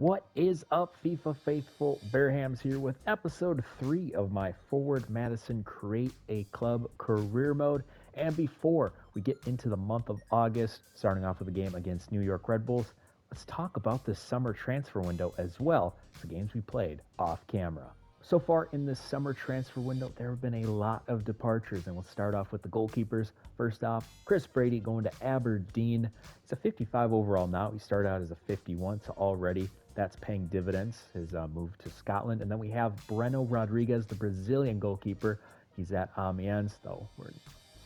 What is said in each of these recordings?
What is up, FIFA faithful? Bearhamms here with episode 3 of my Forward Madison Create a Club career mode. And before we get into the month of August, starting off with a game against New York Red Bulls, let's talk about this summer transfer window as well as the games we played off camera. So far in this summer transfer window, there have been a lot of departures, and we'll start off with the goalkeepers. First off, Chris Brady going to Aberdeen. He's a 55 overall now. He started out as a 51, so already that's paying dividends, his move to Scotland. And then we have Breno Rodriguez, the Brazilian goalkeeper. He's at Amiens, though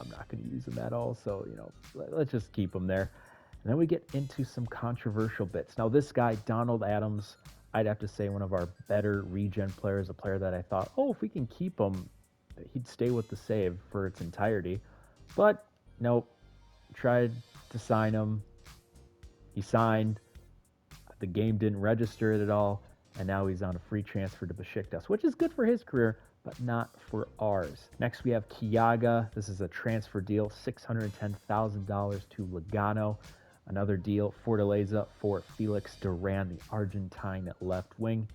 I'm not going to use him at all, so let's just keep him there. And then we get into some controversial bits. Now, this guy, Donald Adams, I'd have to say one of our better regen players, a player that I thought, if we can keep him, he'd stay with the save for its entirety. But nope, tried to sign him. He signed. The game didn't register it at all, and now he's on a free transfer to Besiktas, which is good for his career, but not for ours. Next, we have Kiaga. This is a transfer deal, $610,000 to Lugano. Another deal, Fortaleza for Felix Duran, the Argentine left wing,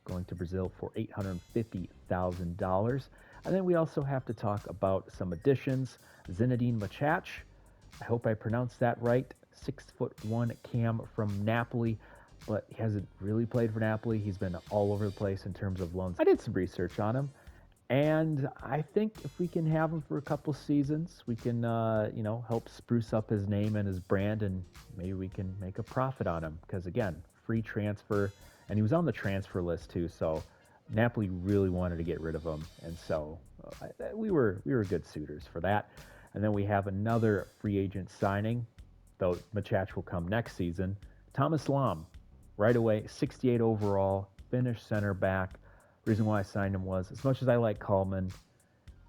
going to Brazil for $850,000. And then we also have to talk about some additions. Zinedine Machach, I hope I pronounced that right, 6'1" cam from Napoli, but he hasn't really played for Napoli. He's been all over the place in terms of loans. I did some research on him, and I think if we can have him for a couple seasons, we can, help spruce up his name and his brand, and maybe we can make a profit on him. Because again, free transfer, and he was on the transfer list too. So Napoli really wanted to get rid of him, and so we were good suitors for that. And then we have another free agent signing, though Machach will come next season. Thomas Lahm, right away, 68 overall, Finnish center back. Reason why I signed him was, as much as I like Coleman,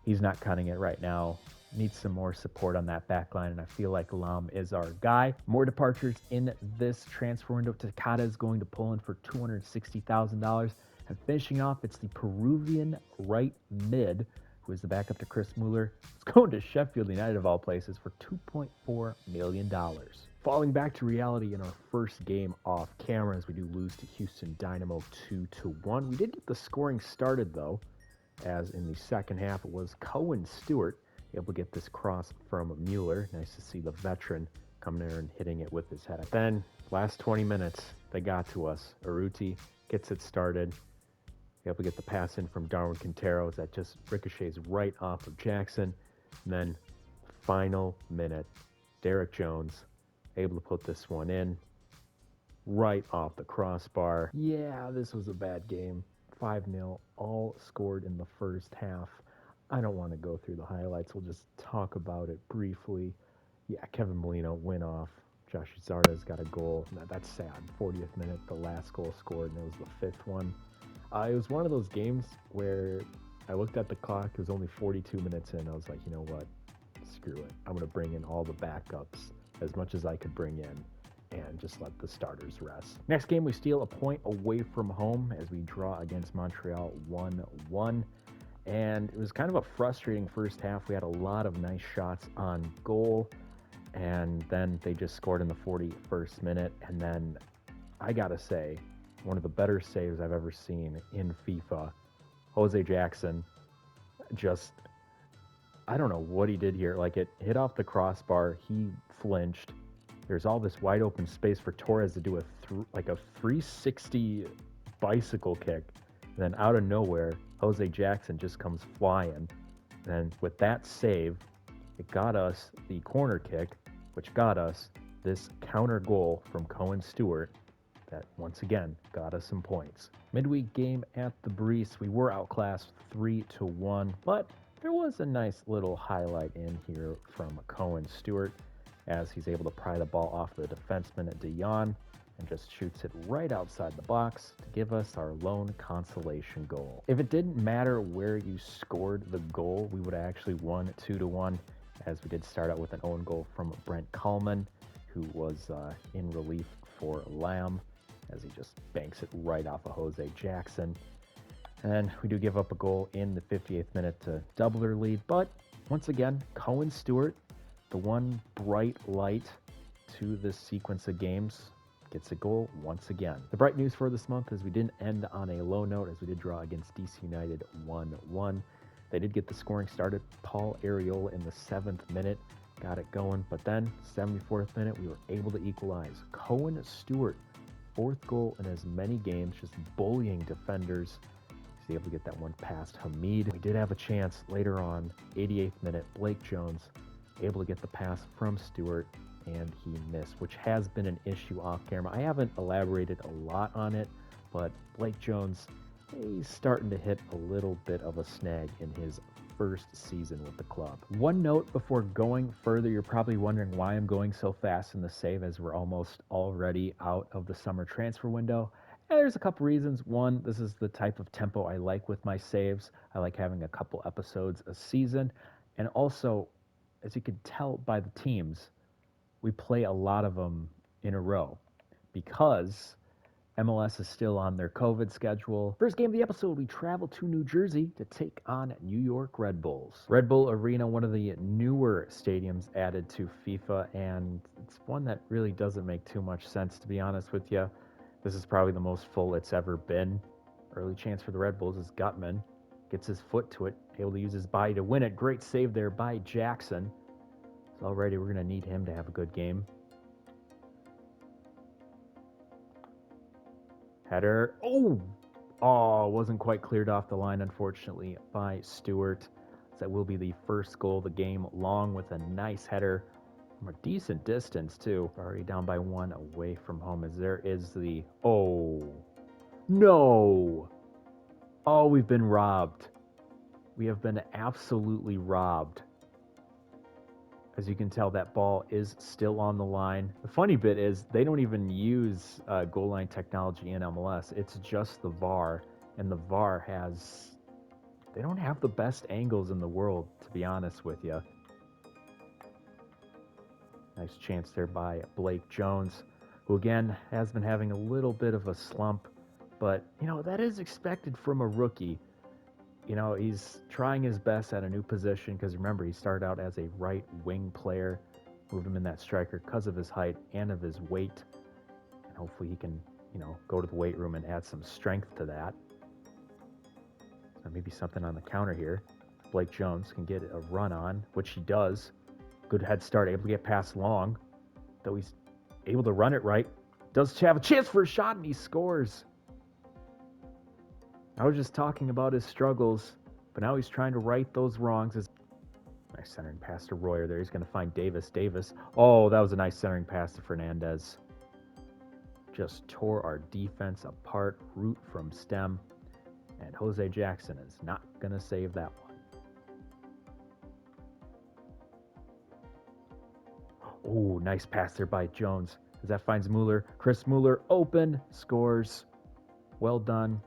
he's not cutting it right now. Needs some more support on that back line, and I feel like Lahm is our guy. More departures in this transfer window. Takada is going to Poland for $260,000. And finishing off, it's the Peruvian right mid, who is the backup to Chris Mueller. It's going to Sheffield United, of all places, for $2.4 million. Falling back to reality in our first game off camera, as we do lose to Houston Dynamo 2-1. We did get the scoring started, though, as in the second half it was Cohen Stewart able to get this cross from Mueller. Nice to see the veteran coming there and hitting it with his head. Then, last 20 minutes, they got to us. Urruti gets it started. Able to get the pass in from Darwin Quintero that just ricochets right off of Jackson. And then, final minute, Derek Jones able to put this one in right off the crossbar. Yeah, this was a bad game. 5-0, all scored in the first half. I don't want to go through the highlights. We'll just talk about it briefly. Yeah, Kevin Molino went off. Josh Zarda's got a goal. That's sad. 40th minute, the last goal scored, and it was the fifth one. It was one of those games where I looked at the clock. It was only 42 minutes in. I was like, you know what? Screw it. I'm going to bring in all the backups as much as I could bring in and just let the starters rest. Next game, we steal a point away from home as we draw against Montreal 1-1. And it was kind of a frustrating first half. We had a lot of nice shots on goal, and then they just scored in the 41st minute. And then I gotta say, one of the better saves I've ever seen in FIFA, Jose Jackson, just, I don't know what he did here. Like, it hit off the crossbar. He flinched. There's all this wide open space for Torres to do a 360 bicycle kick. And then out of nowhere, Jose Jackson just comes flying. And with that save, it got us the corner kick, which got us this counter goal from Cohen Stewart that once again got us some points. Midweek game at the Breeze, we were outclassed 3-1, but there was a nice little highlight in here from Cohen Stewart as he's able to pry the ball off the defenseman at Dion and just shoots it right outside the box to give us our lone consolation goal. If it didn't matter where you scored the goal, we would have actually won 2-1, as we did start out with an own goal from Brent Kallman, who was in relief for Lamb, as he just banks it right off of Jose Jackson. And we do give up a goal in the 58th minute to double our lead, but once again, Cohen Stewart, the one bright light to this sequence of games, gets a goal once again. The bright news for this month is we didn't end on a low note as we did draw against DC United 1-1. They did get the scoring started. Paul Arriola in the 7th minute got it going, but then 74th minute we were able to equalize. Cohen Stewart, 4th goal in as many games, just bullying defenders. He's able to get that one past Hamid. We did have a chance later on, 88th minute, Blake Jones able to get the pass from Stewart, and he missed, which has been an issue off camera. I haven't elaborated a lot on it, but Blake Jones, he's starting to hit a little bit of a snag in his first season with the club. One note before going further, you're probably wondering why I'm going so fast in the save as we're almost already out of the summer transfer window. And there's a couple reasons. One, this is the type of tempo I like with my saves. I like having a couple episodes a season. And also, as you can tell by the teams, we play a lot of them in a row because MLS is still on their COVID schedule. First game of the episode, we travel to New Jersey to take on New York Red Bulls. Red Bull Arena, one of the newer stadiums added to FIFA, and it's one that really doesn't make too much sense, to be honest with you. This is probably the most full it's ever been. Early chance for the Red Bulls is Gutman. Gets his foot to it, able to use his body to win it. Great save there by Jackson. So already we're going to need him to have a good game. Header. Wasn't quite cleared off the line, unfortunately, by Stewart. So that will be the first goal of the game, along with a nice header from a decent distance, too. Already down by 1 away from home, as there is the... Oh, no! Oh, we've been robbed. We have been absolutely robbed. As you can tell, that ball is still on the line. The funny bit is they don't even use goal line technology in MLS. It's just the VAR, and the VAR has... They don't have the best angles in the world, to be honest with you. Nice chance there by Blake Jones, who again has been having a little bit of a slump, but you know, that is expected from a rookie. You know, he's trying his best at a new position because remember, he started out as a right wing player, moved him in that striker because of his height and of his weight, and hopefully he can, you know, go to the weight room and add some strength to that. So maybe something on the counter here. Blake Jones can get a run on, which he does. Good head start, able to get past Long, though he's able to run it right. Does have a chance for a shot, and he scores. I was just talking about his struggles, but now he's trying to right those wrongs. Nice centering pass to Royer there. He's going to find Davis. Oh, that was a nice centering pass to Fernandez. Just tore our defense apart, root from stem. And Jose Jackson is not going to save that one. Oh, nice pass there by Jones. As that finds Mueller. Chris Mueller open, scores. Well done.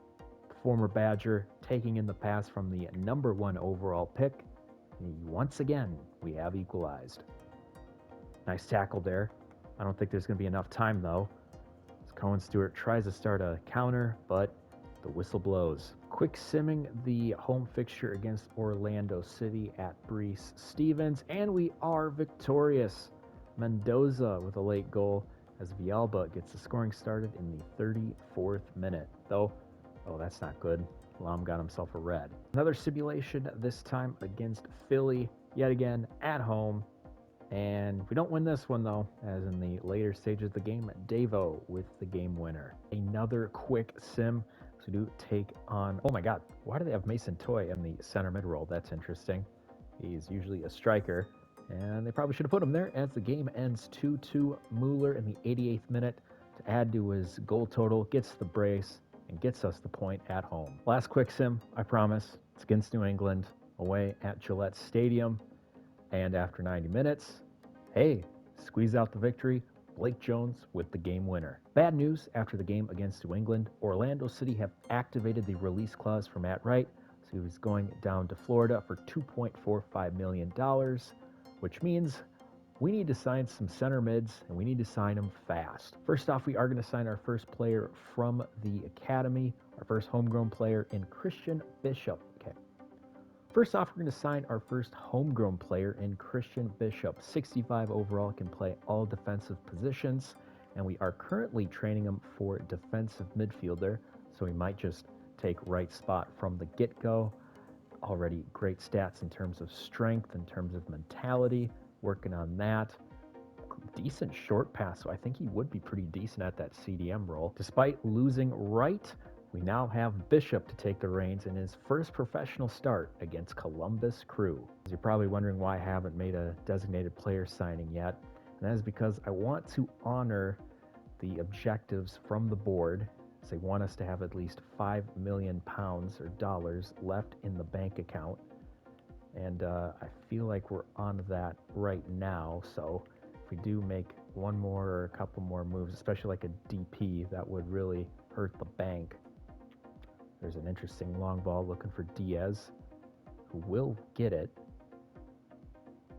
Former Badger taking in the pass from the #1 overall pick. And once again, we have equalized. Nice tackle there. I don't think there's going to be enough time, though. As Cohen Stewart tries to start a counter, but the whistle blows. Quick simming the home fixture against Orlando City at Breese Stevens, and we are victorious. Mendoza with a late goal as Villalba gets the scoring started in the 34th minute. Though, oh, that's not good. Lam got himself a red. Another simulation, this time against Philly, yet again at home. And we don't win this one, though, as in the later stages of the game, Davo with the game winner. Another quick sim to do take on... Oh, my God. Why do they have Mason Toy in the center mid role? That's interesting. He's usually a striker. And they probably should have put him there as the game ends 2-2. Mueller in the 88th minute to add to his goal total, gets the brace, and gets us the point at home. Last quick sim, I promise. It's against New England, away at Gillette Stadium. And after 90 minutes, hey, squeeze out the victory. Blake Jones with the game winner. Bad news after the game against New England. Orlando City have activated the release clause for Matt Wright, so he's going down to Florida for $2.45 million, which means we need to sign some center mids, and we need to sign them fast. First off, we are going to sign our first player from the academy, our first homegrown player in Christian Bishop. Okay. First off, we're going to sign our first homegrown player in Christian Bishop. 65 overall, can play all defensive positions. and we are currently training him for defensive midfielder, so he might just take right spot from the get-go. Already great stats in terms of strength, in terms of mentality, working on that. Decent short pass, so I think he would be pretty decent at that CDM role. Despite losing right, we now have Bishop to take the reins in his first professional start against Columbus Crew. You're probably wondering why I haven't made a designated player signing yet, and that is because I want to honor the objectives from the board. So they want us to have at least £5 million or dollars left in the bank account, and I feel like we're on that right now. So if we do make one more or a couple more moves, especially like a DP, that would really hurt the bank. There's an interesting long ball looking for Diaz, who will get it.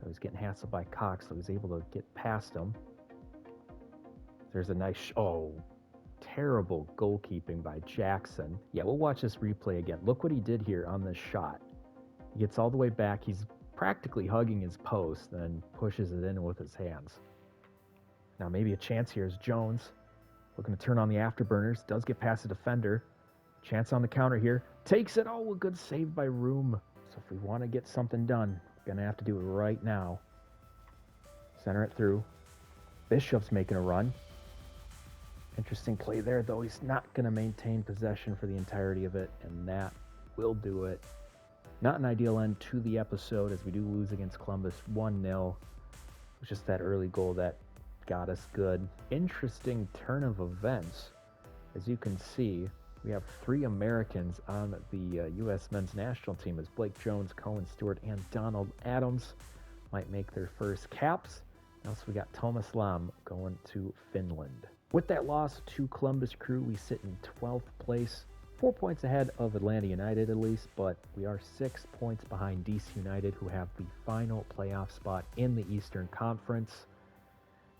He's getting hassled by Cox, so he's able to get past him. There's a nice, terrible goalkeeping by Jackson. Yeah, we'll watch this replay again. Look what he did here on this shot. He gets all the way back. He's practically hugging his post, then pushes it in with his hands. Now maybe a chance here is Jones. Looking to turn on the afterburners. Does get past the defender. Chance on the counter here. Takes it. Oh, a good save by Room. So if we want to get something done, we're going to have to do it right now. Center it through. Bishop's making a run. Interesting play there, though. He's not going to maintain possession for the entirety of it, and that will do it. Not an ideal end to the episode, as we do lose against Columbus 1-0. It was just that early goal that got us good. Interesting turn of events. As you can see, we have 3 Americans on the U.S. men's national team, as Blake Jones, Cohen Stewart, and Donald Adams might make their first caps. Also, we got Thomas Lam going to Finland. With that loss to Columbus Crew, we sit in 12th place, 4 points ahead of Atlanta United at least, but we are 6 points behind DC United, who have the final playoff spot in the Eastern Conference.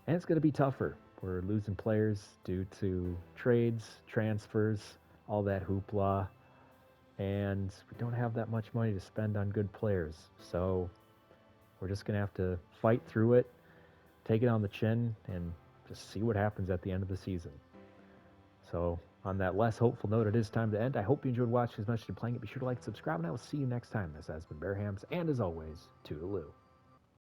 And it's going to be tougher. We're losing players due to trades, transfers, all that hoopla, and we don't have that much money to spend on good players. So we're just going to have to fight through it, take it on the chin, and just see what happens at the end of the season. So on that less hopeful note, it is time to end. I hope you enjoyed watching as much as you're playing it. Be sure to like and subscribe, and I will see you next time. This has been Bearhamms, and as always, toodaloo.